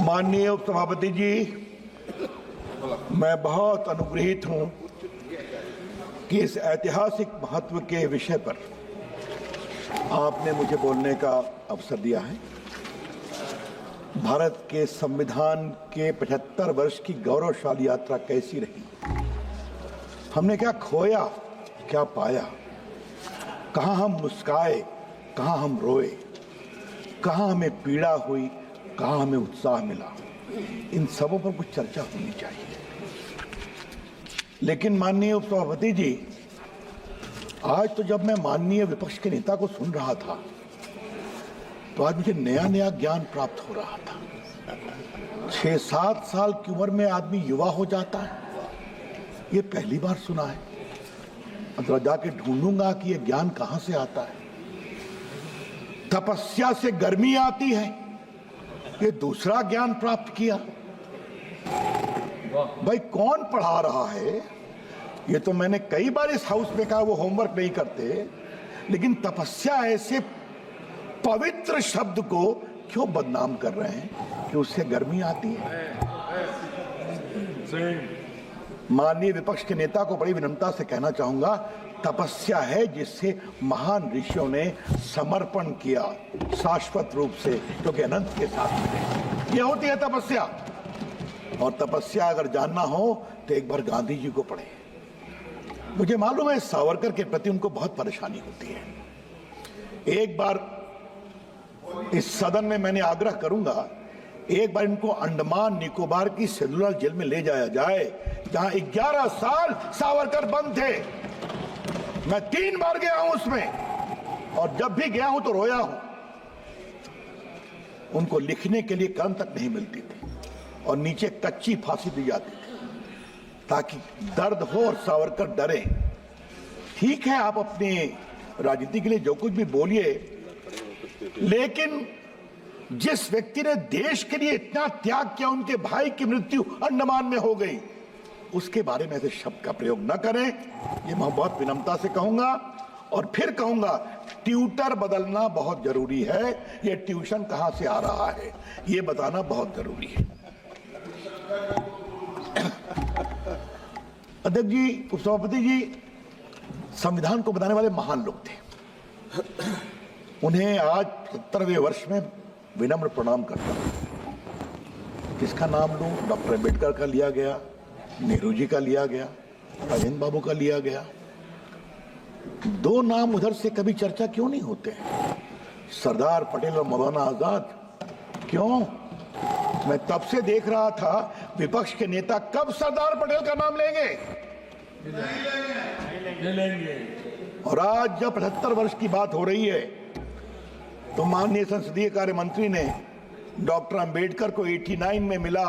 माननीय उपसभापति जी, मैं बहुत अनुग्रहित हूं कि इस ऐतिहासिक महत्व के विषय पर आपने मुझे बोलने का अवसर दिया है। भारत के संविधान के 75 वर्ष की गौरवशाली यात्रा कैसी रही, हमने क्या खोया, क्या पाया, कहां हम मुस्काए, कहां हम रोए, कहां हमें पीड़ा हुई, कहां हमें उत्साह मिला, इन सबों पर कुछ चर्चा होनी चाहिए। लेकिन माननीय उपसभापति जी, आज तो जब मैं माननीय विपक्ष के नेता को सुन रहा था तो आज मुझे नया नया ज्ञान प्राप्त हो रहा था। 6-7 साल की उम्र में आदमी युवा हो जाता है, ये पहली बार सुना है। अब जाके ढूंढूंगा कि ये ज्ञान कहां से आता है। तपस्या से गर्मी आती है, ये दूसरा ज्ञान प्राप्त किया। भाई कौन पढ़ा रहा है? ये तो मैंने कई बार इस हाउस में कहा, वो होमवर्क नहीं करते, लेकिन तपस्या ऐसे पवित्र शब्द को क्यों बदनाम कर रहे हैं कि उससे गर्मी आती है। माननीय विपक्ष के नेता को बड़ी विनम्रता से कहना चाहूंगा, तपस्या है जिससे महान ऋषियों ने समर्पण किया शाश्वत रूप से, क्योंकि अनंत के साथ मिले। ये होती है तपस्या। और तपस्या अगर जानना हो तो एक बार गांधी जी को पढ़े। मुझे मालूम है सावरकर के प्रति उनको बहुत परेशानी होती है। एक बार इस सदन में मैंने आग्रह करूंगा, एक बार इनको अंडमान निकोबार की सेलुलर जेल में ले जाया जाए, जहां 11 साल सावरकर बंद थे। मैं 3 बार गया हूं उसमें, और जब भी गया हूं तो रोया हूं। उनको लिखने के लिए कलम तक नहीं मिलती थी और नीचे कच्ची फांसी दी जाती थी ताकि दर्द हो और सावरकर डरे। ठीक है, आप अपनी राजनीति के लिए जो कुछ भी बोलिए, लेकिन जिस व्यक्ति ने देश के लिए इतना त्याग किया, उनके भाई की मृत्यु अंडमान में हो गई, उसके बारे में ऐसे शब्द का प्रयोग न करें। ये मैं बहुत विनम्रता से कहूंगा। और फिर कहूंगा, ट्यूटर बदलना बहुत जरूरी है। ये ट्यूशन कहां से आ रहा है, ये बताना बहुत जरूरी है। अध्यक्ष जी, उपसभापति जी, संविधान को बनाने वाले महान लोग थे। उन्हें आज 70वें वर्ष में विनम्र प्रणाम करता हूं। किसका नाम लूं? डॉक्टर अम्बेडकर का लिया गया, नेहरू जी का लिया गया, राजेंद्र बाबू का लिया गया। 2 नाम उधर से कभी चर्चा क्यों नहीं होते हैं? सरदार पटेल और मौलाना आजाद क्यों? मैं तब से देख रहा था विपक्ष के नेता कब सरदार पटेल का नाम लेंगे। और आज जब 75 वर्ष की बात हो रही है तो माननीय संसदीय कार्य मंत्री ने डॉक्टर अंबेडकर को 89 में मिला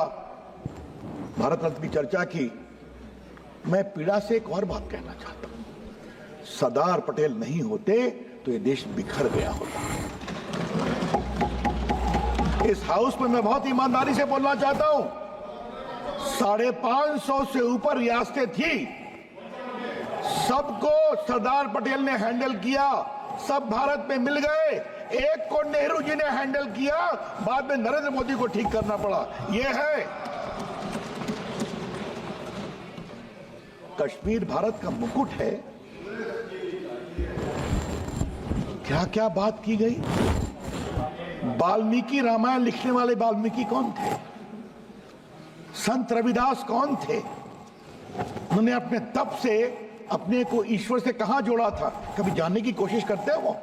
भारत रत्न की चर्चा की। मैं पीड़ा से एक और बात कहना चाहता हूं, सरदार पटेल नहीं होते तो ये देश बिखर गया होता। इस हाउस में मैं बहुत ईमानदारी से बोलना चाहता हूं, 550 से ऊपर रियासतें थी, सबको सरदार पटेल ने हैंडल किया, सब भारत में मिल गए। एक को नेहरू जी ने हैंडल किया, बाद में नरेंद्र मोदी को ठीक करना पड़ा। यह है कश्मीर भारत का मुकुट है। क्या क्या बात की गई। वाल्मीकि रामायण लिखने वाले वाल्मीकि कौन थे? संत रविदास कौन थे? उन्होंने अपने तप से अपने को ईश्वर से कहां जोड़ा था, कभी जानने की कोशिश करते हैं वो?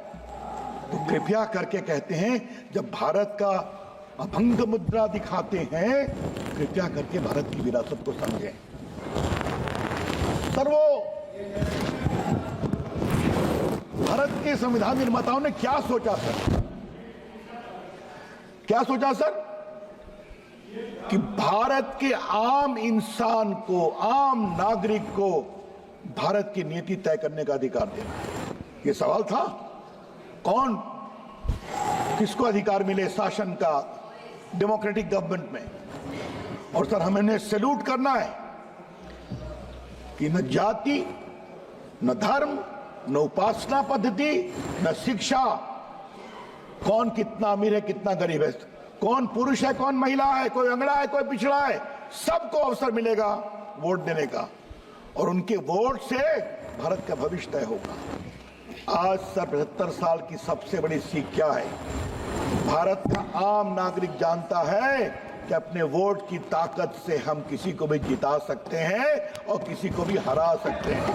तो कृपया करके कहते हैं, जब भारत का अभंग मुद्रा दिखाते हैं, कृपया करके भारत की विरासत को समझें। सर, वो भारत के संविधान निर्माताओं ने क्या सोचा सर? क्या सोचा सर? कि भारत के आम इंसान को, आम नागरिक को भारत की नीति तय करने का अधिकार देना है। ये सवाल था। कौन, किसको अधिकार मिले शासन का डेमोक्रेटिक गवर्नमेंट में? और सर, हमें इन्हें सैल्यूट करना है कि न जाति, न धर्म, न उपासना पद्धति, न शिक्षा, कौन कितना अमीर है कितना गरीब है, कौन पुरुष है, कौन महिला है, कोई अंगड़ा है, कोई पिछड़ा है, सबको अवसर मिलेगा वोट देने का और उनके वोट से भारत का भविष्य तय होगा। आज 75 साल की सबसे बड़ी सीख क्या है? भारत का आम नागरिक जानता है कि अपने वोट की ताकत से हम किसी को भी जिता सकते हैं और किसी को भी हरा सकते हैं।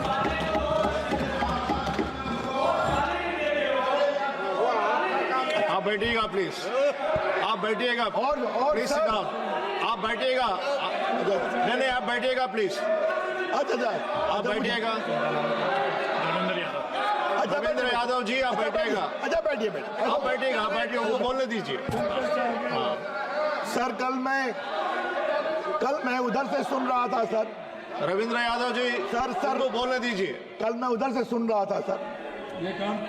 आप बैठिएगा प्लीज, आप बैठिएगा और प्लीज सर, आप बैठिएगा। नहीं आप बैठिएगा प्लीज, अच्छा आप बैठिएगा। रविंद्र यादव जी आप बैठिएगा। अच्छा बैठिए आप बैठिएगा, आप बैठिए, उनको बोलने दीजिए। सर कल मैं उधर से सुन रहा था सर। रविंद्र यादव जी सर को बोलने दीजिए। कल मैं उधर से सुन रहा था सर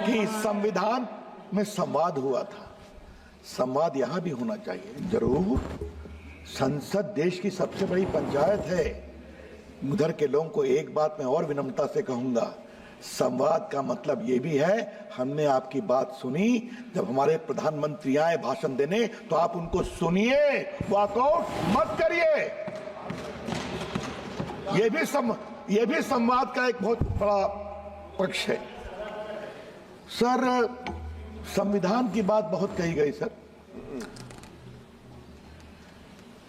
कि संविधान में संवाद हुआ था। संवाद यहां भी होना चाहिए जरूर। संसद देश की सबसे बड़ी पंचायत है। उधर के लोगों को एक बात मैं और विनम्रता से कहूंगा, संवाद का मतलब ये भी है हमने आपकी बात सुनी। जब हमारे प्रधानमंत्री आए भाषण देने तो आप उनको सुनिए, वॉकआउट मत करिए। ये भी संवाद का एक बहुत बड़ा पक्ष है। सर संविधान की बात बहुत कही गई सर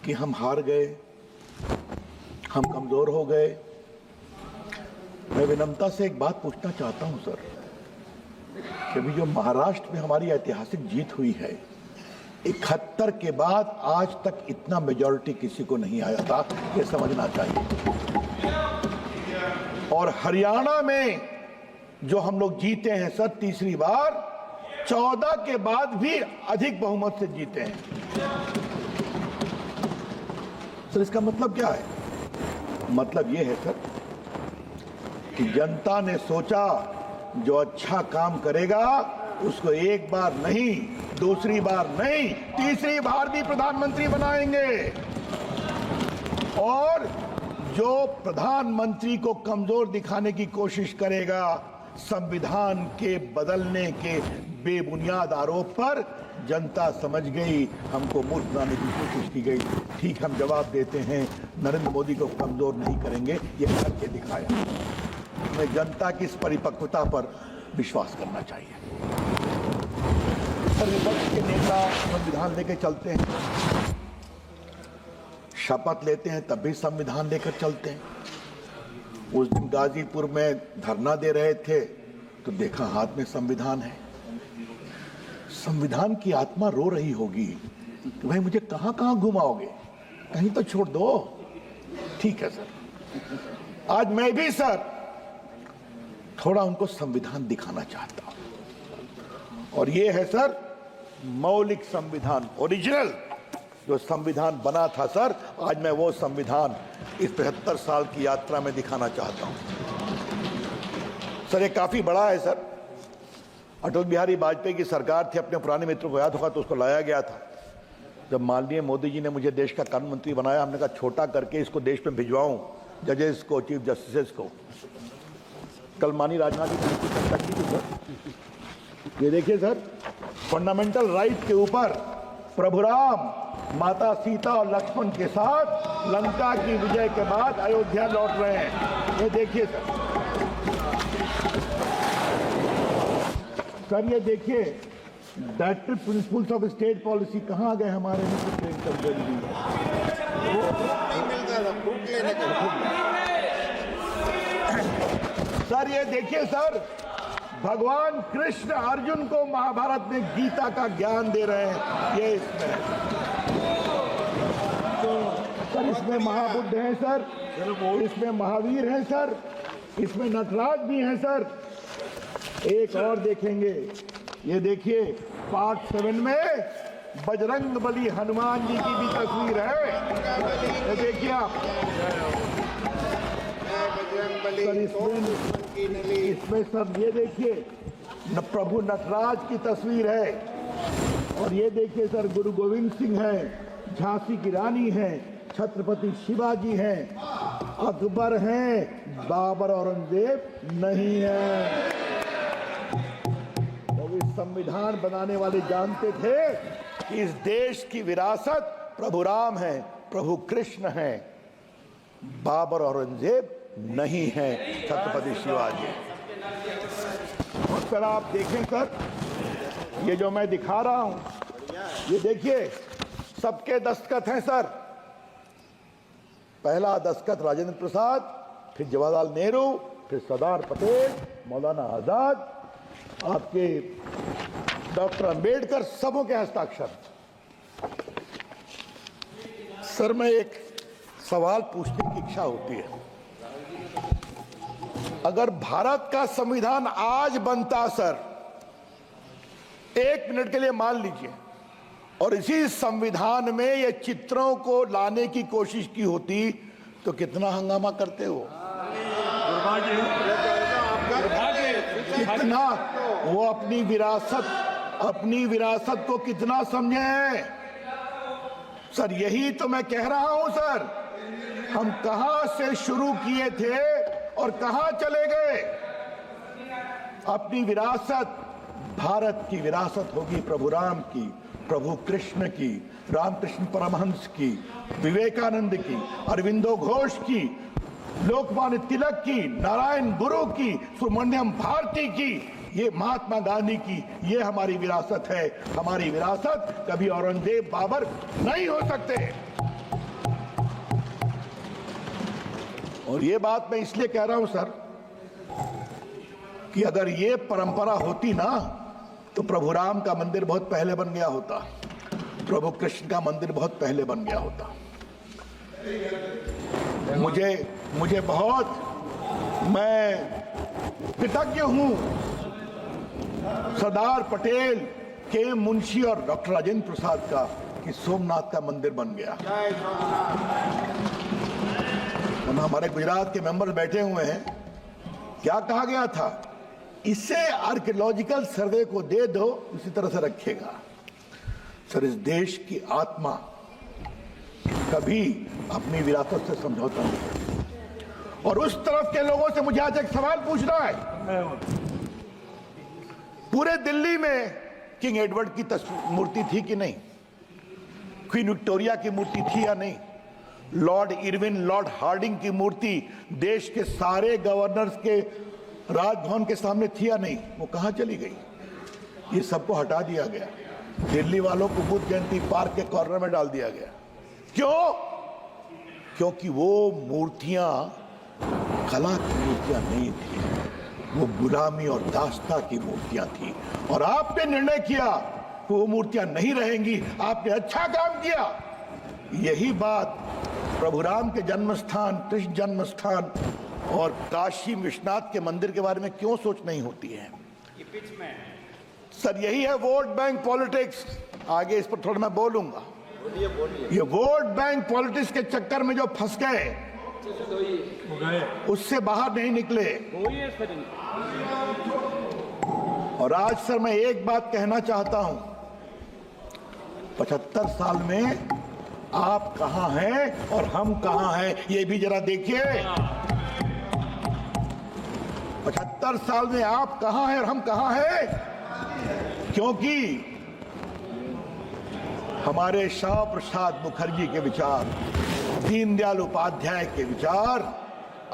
कि हम हार गए, हम कमजोर हो गए। मैं विनम्रता से एक बात पूछना चाहता हूं सर कि अभी जो महाराष्ट्र में हमारी ऐतिहासिक जीत हुई है, 71 के बाद आज तक इतना मेजॉरिटी किसी को नहीं आया था, ये समझना चाहिए। और हरियाणा में जो हम लोग जीते हैं सर तीसरी बार, 14 के बाद भी अधिक बहुमत से जीते हैं। सर इसका मतलब क्या है? मतलब यह है सर कि जनता ने सोचा जो अच्छा काम करेगा उसको एक बार नहीं, दूसरी बार नहीं, तीसरी बार भी प्रधानमंत्री बनाएंगे। और जो प्रधानमंत्री को कमजोर दिखाने की कोशिश करेगा संविधान के बदलने के बेबुनियाद आरोप पर, जनता समझ गई हमको मूर्ख बनाने की कोशिश की गई। ठीक हम जवाब देते हैं, नरेंद्र मोदी को कमजोर नहीं करेंगे, ये करके दिखाया। हमें जनता की इस परिपक्वता पर विश्वास करना चाहिए। सर विपक्ष के नेता संविधान लेकर चलते हैं, शपथ लेते हैं तब भी संविधान लेकर चलते हैं। उस दिन गाजीपुर में धरना दे रहे थे तो देखा हाथ में संविधान है। संविधान की आत्मा रो रही होगी कि भाई मुझे कहां कहां घुमाओगे, कहीं तो छोड़ दो। ठीक है सर, आज मैं भी सर थोड़ा उनको संविधान दिखाना चाहता हूं। और ये है सर मौलिक संविधान, ओरिजिनल जो संविधान बना था सर, आज मैं वो संविधान इस 75 साल की यात्रा में दिखाना चाहता हूं। सर ये काफी बड़ा है सर। अटल बिहारी वाजपेयी की सरकार थी, अपने पुराने मित्रों को याद होगा तो उसको लाया गया था। जब माननीय मोदी जी ने मुझे देश का कानून मंत्री बनाया, हमने कहा छोटा करके इसको देश में भिजवाऊं जजेस को, चीफ जस्टिस को। कल माननीय राजनाथ जी ने चर्चा की थी सर। ये देखिए सर, फंडामेंटल राइट के ऊपर प्रभु राम माता सीता और लक्ष्मण के साथ लंका की विजय के बाद अयोध्या लौट रहे हैं। ये देखिए सर, ये देखिए directive principles of state policy कहाँ आ गए हमारे में? सर ये देखिए सर, भगवान कृष्ण अर्जुन को महाभारत में गीता का ज्ञान दे रहे हैं। ये इसमें सर, इसमें महाबुद्ध हैं सर, इसमें महावीर हैं सर, इसमें नटराज भी हैं सर। एक और देखेंगे, ये देखिए पार्ट 7 में बजरंग बली हनुमान जी की भी तस्वीर है। ये देखिए आप सर, इसमें सब ये देखिए प्रभु नटराज की तस्वीर है। और ये देखिए सर, गुरु गोविंद सिंह हैं, झांसी की रानी हैं, छत्रपति शिवाजी हैं, अकबर हैं, बाबर औरंगजेब नहीं है। तो इस संविधान बनाने वाले जानते थे कि इस देश की विरासत प्रभु राम है, प्रभु कृष्ण है, बाबर औरंगजेब नहीं है, छत्रपति शिवाजी। और सर आप देखें सर, ये जो मैं दिखा रहा हूं, ये देखिए सबके दस्तखत हैं सर। पहला दस्तखत राजेंद्र प्रसाद, फिर जवाहरलाल नेहरू, फिर सरदार पटेल, मौलाना आजाद, आपके डॉक्टर अंबेडकर, सबों के हस्ताक्षर। सर मैं एक सवाल पूछने की इच्छा होती है, अगर भारत का संविधान आज बनता सर, 1 मिनट के लिए मान लीजिए, और इसी संविधान में ये चित्रों को लाने की कोशिश की होती तो कितना हंगामा करते हो, कितना वो अपनी विरासत को कितना समझे सर। यही तो मैं कह रहा हूं सर, हम कहां से शुरू किए थे और कहां चले गए। अपनी विरासत, भारत की विरासत होगी प्रभु राम की, प्रभु कृष्ण की, रामकृष्ण परमहंस की, विवेकानंद की, अरविंदो घोष की, लोकमान्य तिलक की, नारायण गुरु की, सुब्रमण्यम भारती की, ये महात्मा गांधी की, ये हमारी विरासत है। हमारी विरासत कभी औरंगजेब बाबर नहीं हो सकते। और ये बात मैं इसलिए कह रहा हूं सर कि अगर ये परंपरा होती ना तो प्रभु राम का मंदिर बहुत पहले बन गया होता, प्रभु कृष्ण का मंदिर बहुत पहले बन गया होता। मुझे बहुत, मैं कृतज्ञ हूं सरदार पटेल, के मुंशी और डॉक्टर राजेंद्र प्रसाद का कि सोमनाथ का मंदिर बन गया। हमारे गुजरात के मेंबर्स बैठे हुए हैं, क्या कहा गया था, इसे आर्कियोलॉजिकल सर्वे को दे दो, उसी तरह से रखेगा। सर इस देश की आत्मा कभी अपनी विरासत से समझौता नहीं करती। और उस तरफ के लोगों से मुझे आज एक सवाल पूछना है, पूरे दिल्ली में किंग एडवर्ड की मूर्ति थी कि नहीं, क्वीन विक्टोरिया की मूर्ति थी या नहीं, लॉर्ड इरविन, लॉर्ड हार्डिंग की मूर्ति देश के सारे गवर्नर्स के राजभवन के सामने थी या नहीं, वो कहां चली गई। ये सबको हटा दिया गया, दिल्ली वालों को बुद्ध जयंती पार्क के कॉर्नर में डाल दिया गया। क्यों? क्योंकि वो मूर्तियां कला की मूर्तियां नहीं थी, वो गुलामी और दास्ता की मूर्तियां थी। और आपने निर्णय किया कि वो मूर्तियां नहीं रहेंगी, आपने अच्छा काम किया। यही बात प्रभु राम के जन्म स्थान, कृष्ण जन्म स्थान और काशी विश्वनाथ के मंदिर के बारे में क्यों सोच नहीं होती है सर। यही है वोट बैंक पॉलिटिक्स। आगे इस पर थोड़ा मैं बोलूंगा। ये वोट बैंक पॉलिटिक्स के चक्कर में जो फंस गए, उससे बाहर नहीं निकले। और आज सर मैं एक बात कहना चाहता हूं, 75 साल में आप कहां हैं और हम कहां हैं, ये भी जरा देखिए। 75 साल में आप कहां हैं और हम कहां हैं, क्योंकि हमारे श्यामा प्रसाद मुखर्जी के विचार, दीनदयाल उपाध्याय के विचार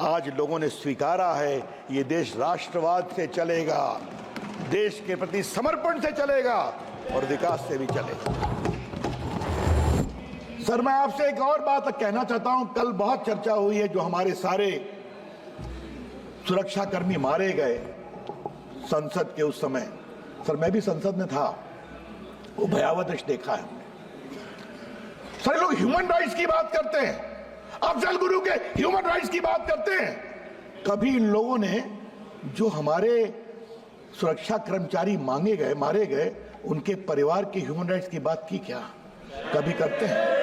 आज लोगों ने स्वीकारा है। ये देश राष्ट्रवाद से चलेगा, देश के प्रति समर्पण से चलेगा और विकास से भी चलेगा। सर मैं आपसे एक और बात कहना चाहता हूं, कल बहुत चर्चा हुई है, जो हमारे सारे सुरक्षाकर्मी मारे गए संसद के उस समय। सर मैं भी संसद में था, वो भयावह दृश्य देखा है। सर लोग ह्यूमन राइट्स की बात करते हैं, अफजल गुरु के ह्यूमन राइट्स की बात करते हैं। कभी इन लोगों ने जो हमारे सुरक्षा कर्मचारी मारे गए, उनके परिवार के ह्यूमन राइट्स की बात की क्या? कभी करते हैं?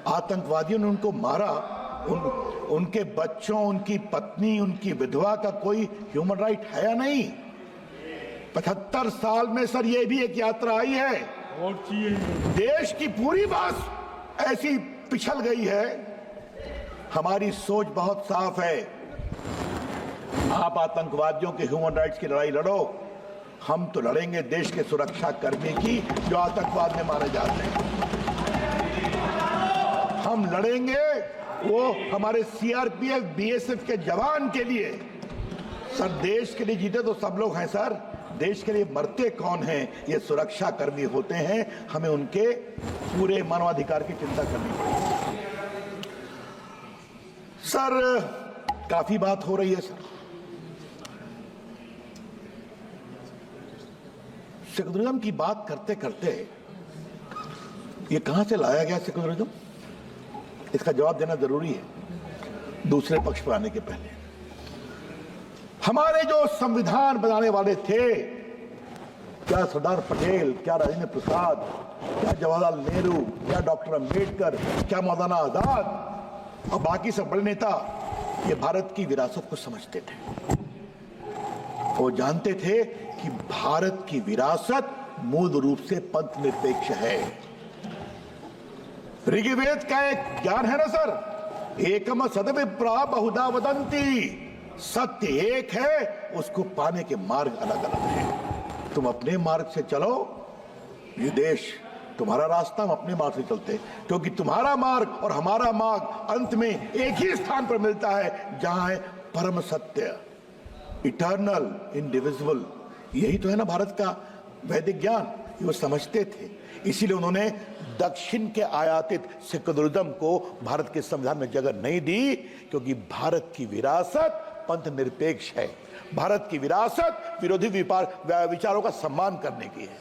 आतंकवादियों ने उनको मारा, उनके बच्चों, उनकी पत्नी, उनकी विधवा का कोई ह्यूमन राइट है या नहीं? 75 साल में सर ये भी एक यात्रा आई है, देश की पूरी बात ऐसी पिछल गई है। हमारी सोच बहुत साफ है, आप आतंकवादियों के ह्यूमन राइट्स की लड़ाई लड़ो, हम तो लड़ेंगे देश के सुरक्षा कर्मी की जो आतंकवाद में मारे जाते हैं। हम लड़ेंगे वो हमारे सीआरपीएफ बीएसएफ के जवान के लिए। सर देश के लिए जीते तो सब लोग हैं सर, देश के लिए मरते कौन हैं? ये सुरक्षा कर्मी होते हैं। हमें उनके पूरे मानवाधिकार की चिंता करनी पड़ेगी। सर काफी बात हो रही है सर। सेकुलरिज्म की बात करते करते ये कहां से लाया गया सेकुलरिज्म, इसका जवाब देना जरूरी है दूसरे पक्ष पर आने के पहले। हमारे जो संविधान बनाने वाले थे, क्या सरदार पटेल, क्या राजेंद्र प्रसाद, क्या जवाहरलाल नेहरू, क्या डॉक्टर अंबेडकर, क्या मौलाना आजाद और बाकी सब बड़े नेता, ये भारत की विरासत को समझते थे। वो जानते थे कि भारत की विरासत मूल रूप से पंथ निरपेक्ष है। ऋग्वेद का एक ज्ञान है ना सर, एकम सदविप्रा बहुधा वदंती, सत्य एक है, उसको पाने के मार्ग अलग अलग हैं। तुम अपने मार्ग से चलो, ये देश तुम्हारा रास्ता, हम अपने मार्ग से चलते, क्योंकि तुम्हारा मार्ग और हमारा मार्ग अंत में एक ही स्थान पर मिलता है, जहां है परम सत्य, इटर्नल, इंडिविजुअल। यही तो है ना भारत का वैदिक ज्ञान, ये वो समझते थे। इसीलिए उन्होंने दक्षिण के आयातित सेकुलरिज्म को भारत के संविधान में जगह नहीं दी, क्योंकि भारत की विरासत पंथ निरपेक्ष है। भारत की विरासत विरोधी विचारों का सम्मान करने की है।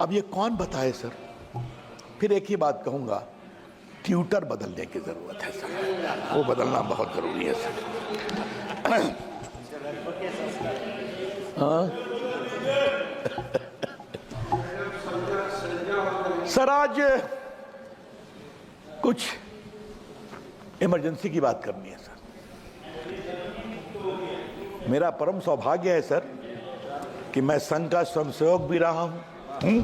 अब ये कौन बताए सर? फिर एक ही बात कहूंगा, ट्यूटर बदलने की जरूरत है सर, वो बदलना बहुत जरूरी है सर। हाँ सर, आज कुछ इमरजेंसी की बात करनी है सर। मेरा परम सौभाग्य है सर कि मैं संघ का स्वयंसेवक भी रहा हूं।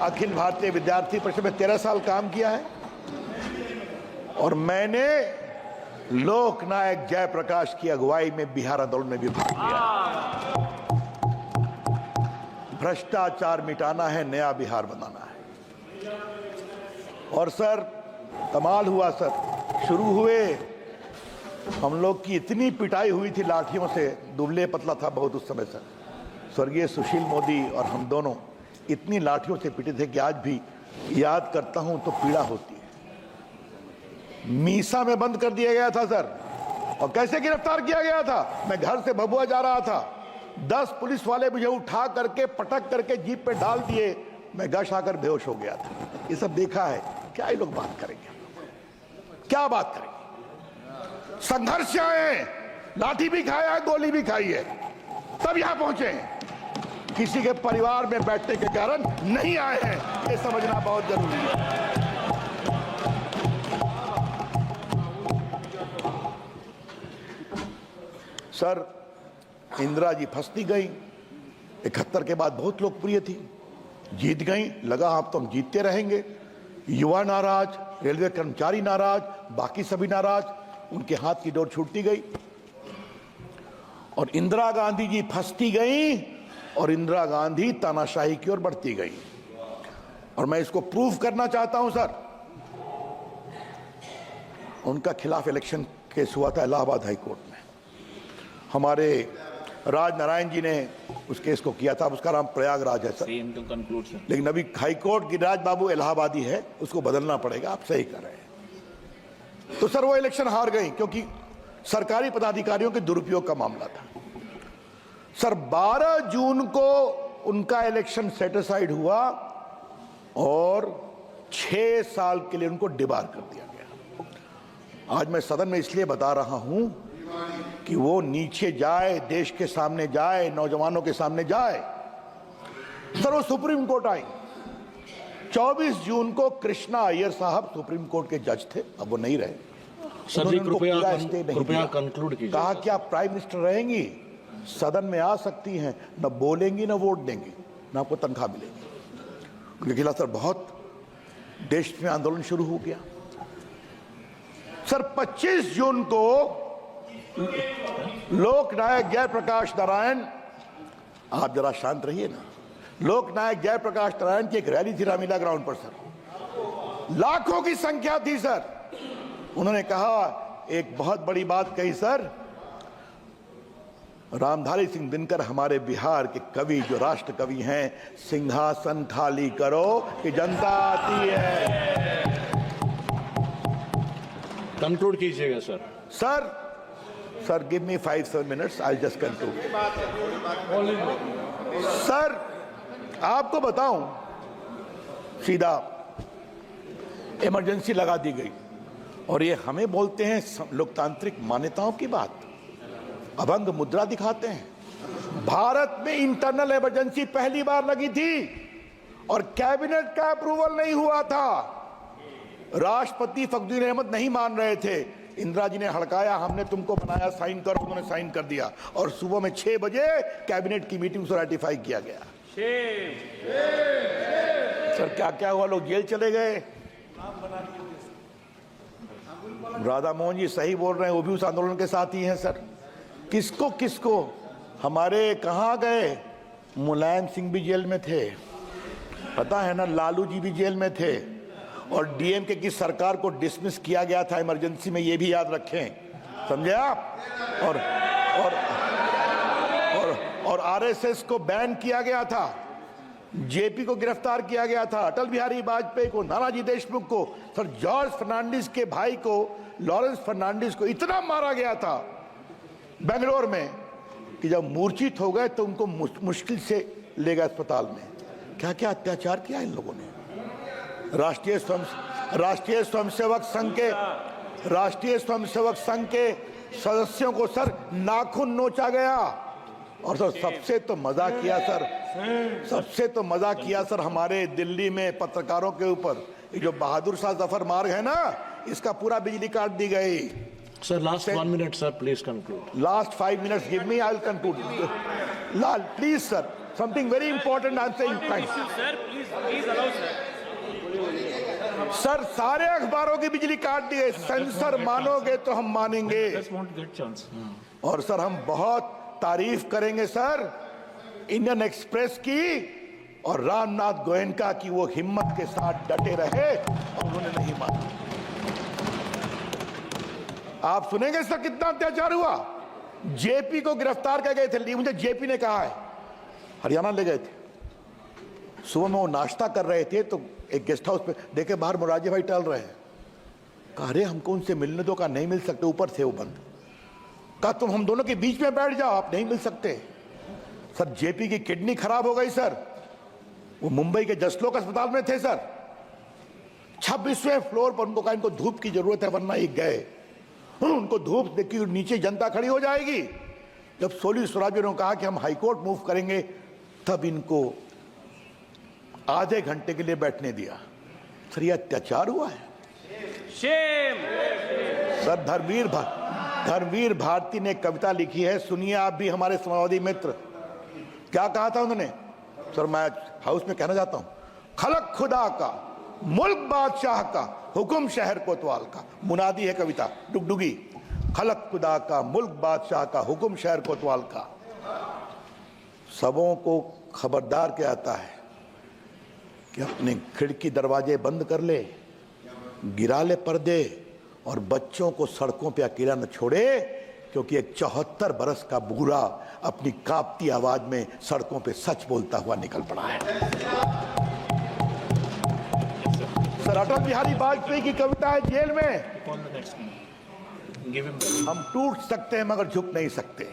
अखिल भारतीय विद्यार्थी परिषद में 13 साल काम किया है और मैंने लोकनायक जयप्रकाश की अगुवाई में बिहार आंदोलन में भी भाग लिया। भ्रष्टाचार मिटाना है, नया बिहार बनाना है। और सर कमाल हुआ सर, शुरू हुए हम लोग की इतनी पिटाई हुई थी लाठियों से, दुबले पतला था बहुत उस समय सर, स्वर्गीय सुशील मोदी और हम दोनों इतनी लाठियों से पिटे थे कि आज भी याद करता हूं तो पीड़ा होती है। मीसा में बंद कर दिया गया था सर, और कैसे गिरफ्तार किया गया था? मैं घर से भभुआ जा रहा था, 10 पुलिस वाले मुझे उठा करके पटक करके जीप पे डाल दिए, मैं गश आकर बेहोश हो गया था। ये सब देखा है। क्या ये लोग बात करेंगे? क्या बात करेंगे? संघर्ष आए, लाठी भी खाया है, गोली भी खाई है, तब यहां पहुंचे हैं। किसी के परिवार में बैठने के कारण नहीं आए हैं, ये समझना बहुत जरूरी है। सर इंदिरा जी फंसती गई, 71 के बाद बहुत लोकप्रिय थी, जीत गई, लगा अब तो हम जीतते रहेंगे। युवा नाराज, रेलवे कर्मचारी नाराज, बाकी सभी नाराज, उनके हाथ की डोर छूटती गई और इंदिरा गांधी जी फंसती गई और इंदिरा गांधी तानाशाही की ओर बढ़ती गई। और मैं इसको प्रूव करना चाहता हूं सर। उनका खिलाफ इलेक्शन केस हुआ था इलाहाबाद हाई कोर्ट में, हमारे राज नारायण जी ने उस केस को किया था। उसका नाम प्रयागराज है सर, लेकिन अभी हाई कोर्ट गिरिराज बाबू इलाहाबादी है, उसको बदलना पड़ेगा। आप सही कर रहे हैं। तो सर वो इलेक्शन हार गई क्योंकि सरकारी पदाधिकारियों के दुरुपयोग का मामला था। सर 12 जून को उनका इलेक्शन सेटिसाइड हुआ और 6 साल के लिए उनको डिबार कर दिया गया। आज मैं सदन में इसलिए बता रहा हूं कि वो नीचे जाए, देश के सामने जाए, नौजवानों के सामने जाए। सर वो सुप्रीम कोर्ट आई, 24 जून को कृष्णा अय्यर साहब सुप्रीम कोर्ट के जज थे, अब वो नहीं रहे। सर जी कृपया कंक्लूड कीजिए। कहा कि आप प्राइम मिनिस्टर रहेंगी, सदन में आ सकती हैं, न बोलेंगी, न वोट देंगी, न आपको तनख्वाह मिलेगी। उनके खिलाफ सर बहुत देश में आंदोलन शुरू हो गया। सर 25 जून को लोकनायक जयप्रकाश नारायण, आप जरा शांत रहिए ना। लोकनायक जयप्रकाश नारायण की एक रैली थी रामलीला ग्राउंड पर सर, लाखों की संख्या थी सर। उन्होंने कहा, एक बहुत बड़ी बात कही सर, रामधारी सिंह दिनकर हमारे बिहार के कवि, जो राष्ट्र कवि हैं, सिंहासन खाली करो कि जनता आती है। कंक्लूड कीजिएगा sir. Sir give me 5-7 minutes, I just conclude. Sir आपको बताऊं, सीधा इमरजेंसी लगा दी गई और ये हमें बोलते हैं लोकतांत्रिक मान्यताओं की बात, अभंग मुद्रा दिखाते हैं। भारत में इंटरनल इमरजेंसी पहली बार लगी थी और कैबिनेट का अप्रूवल नहीं हुआ था। राष्ट्रपति फखरुद्दीन अहमद नहीं मान रहे थे, इंदिरा जी ने हड़काया, हमने तुमको बनाया, साइन करो, उन्होंने साइन कर दिया और सुबह में 6 बजे कैबिनेट की मीटिंग से रेटिफाई किया गया। सर क्या क्या हुआ, लोग जेल चले गए। राधा मोहन जी सही बोल रहे हैं, वो भी उस आंदोलन के साथ ही हैं सर। किसको किसको, हमारे कहाँ गए, मुलायम सिंह भी जेल में थे, पता है ना, लालू जी भी जेल में थे और डीएमके की सरकार को डिसमिस किया गया था इमरजेंसी में, ये भी याद रखें, समझे आप। और आरएसएस को बैन किया गया था, जेपी को गिरफ्तार किया गया था, अटल बिहारी वाजपेयी को, नानाजी देशमुख को, सर जॉर्ज फर्नांडिस के भाई को, लॉरेंस फर्नांडिस को इतना मारा गया था बेंगलोर में कि जब मूर्छित हो गए तो उनको मुश्किल से ले गए अस्पताल में। क्या क्या अत्याचार किया इन लोगों ने। राष्ट्रीय स्वयंसेवक संघ के सदस्यों को सर नाखून नोचा गया और सर सबसे तो मजा किया सर हमारे दिल्ली में पत्रकारों के ऊपर, ये जो बहादुर शाह जफर मार्ग है ना, इसका पूरा बिजली काट दी गई। Sir last 1 minute sir, please conclude. Last 5 minutes give me, I will conclude. Lal please sir, something very important I am saying. Sir please allow sir सारे अखबारों की बिजली काट दी गई, सेंसर मानोगे तो हम मानेंगे। और सर हम बहुत तारीफ करेंगे सर इंडियन एक्सप्रेस की और रामनाथ गोयनका की, वो हिम्मत के साथ डटे रहे और उन्होंने नहीं माना। आप सुनेंगे सर कितना अत्याचार हुआ। जेपी को गिरफ्तार कर गए थे, मुझे जेपी ने कहा है, हरियाणा ले गए थे, सुबह में वो नाश्ता कर रहे थे तो एक गेस्ट हाउस पे देखे बाहर मोरारजी भाई टहल रहे हैं। कहा अरे हमको उनसे मिलने दो, का नहीं मिल सकते, ऊपर थे वो बंद। कहा तुम हम दोनों के बीच में बैठ जाओ, आप नहीं मिल सकते। सर जेपी की किडनी खराब हो गई सर, वो मुंबई के जसलोक अस्पताल में थे सर, 26वें फ्लोर पर। उनको कहा इनको धूप की जरूरत है वरना ये गए। उनको धूप देखी, नीचे जनता खड़ी हो जाएगी। जब सोली स्वराज ने कहा कि हम हाईकोर्ट मूव करेंगे, तब इनको आधे घंटे के लिए बैठने दिया। सर ये अत्याचार हुआ है। सर धर्मवीर भारती ने कविता लिखी है, सुनिए आप भी हमारे समाजवादी मित्र। क्या कहा था उन्होंने, सर मैं हाउस में कहना चाहता हूं, खलक खुदा का, मुल्क बादशाह का, हुक्म शहर कोतवाल का। मुनादी है कविता, डुगडुगी। खलक खुदा का, मुल्क बादशाह का, हुक्म शहर कोतवाल का। सबों को खबरदार किया जाता है कि अपने खिड़की दरवाजे बंद कर ले, गिरा ले पर्दे और बच्चों को सड़कों पे अकेला न छोड़े, क्योंकि एक 74 बरस का बूढ़ा अपनी कांपती आवाज में सड़कों पे सच बोलता हुआ निकल पड़ा है। सर अटल बिहारी वाजपेयी की कविता है, जेल में हम टूट सकते हैं मगर झुक नहीं सकते।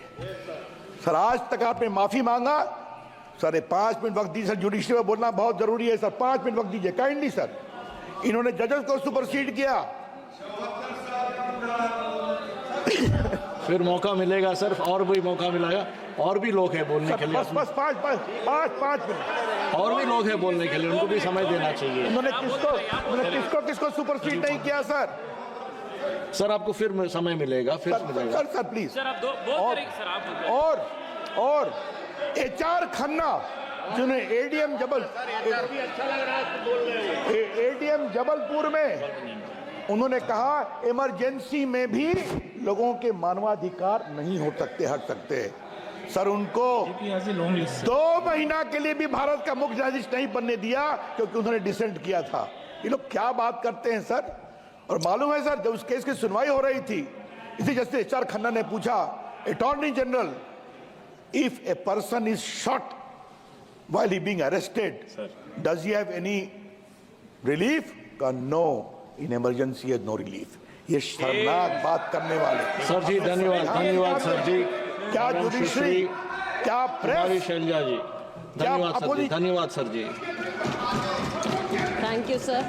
सर आज तक आपने माफी मांगा, सर 5 मिनट वक्त दीजिए सर, जुडिशरी में बोलना बहुत जरूरी है सर, 5 मिनट वक्त दीजिए काइंडली सर। इन्होंने जजेस को सुपरसीड किया। फिर मौका मिलेगा सर, और भी मौका मिलेगा, और भी लोग हैं बोलने के लिए। बस 5 मिनट और भी लोग हैं बोलने के लिए, उनको भी समय देना चाहिए। उन्होंने किसको सुपरसीड नहीं किया सर? सर आपको फिर समय मिलेगा, फिर मिलेगा। सर प्लीज सर आप बोल सर आप और HR खन्ना जिन्हें एडीएम जबलपुर में उन्होंने कहा इमरजेंसी में भी लोगों के मानवाधिकार नहीं हो सकते, हट सकते। सर उनको 2 महीना के लिए भी भारत का मुख्य न्यायाधीश नहीं बनने दिया क्योंकि उन्होंने डिसेंट किया था। ये लोग क्या बात करते हैं सर। और मालूम है सर, जब उस केस की सुनवाई हो रही थी, इसी जस्टिस एच.आर. खन्ना ने पूछा attorney general, if a person is shot while he being arrested, does he have any relief? No, in emergency has no relief. ये शर्मनाक बात करने वाले। सर जी धन्यवाद, धन्यवाद सर जी। क्या जुडिशरी, क्या प्रेस, शैलजा जी, धन्यवाद सर जी, धन्यवाद sir ji. Thank you sir.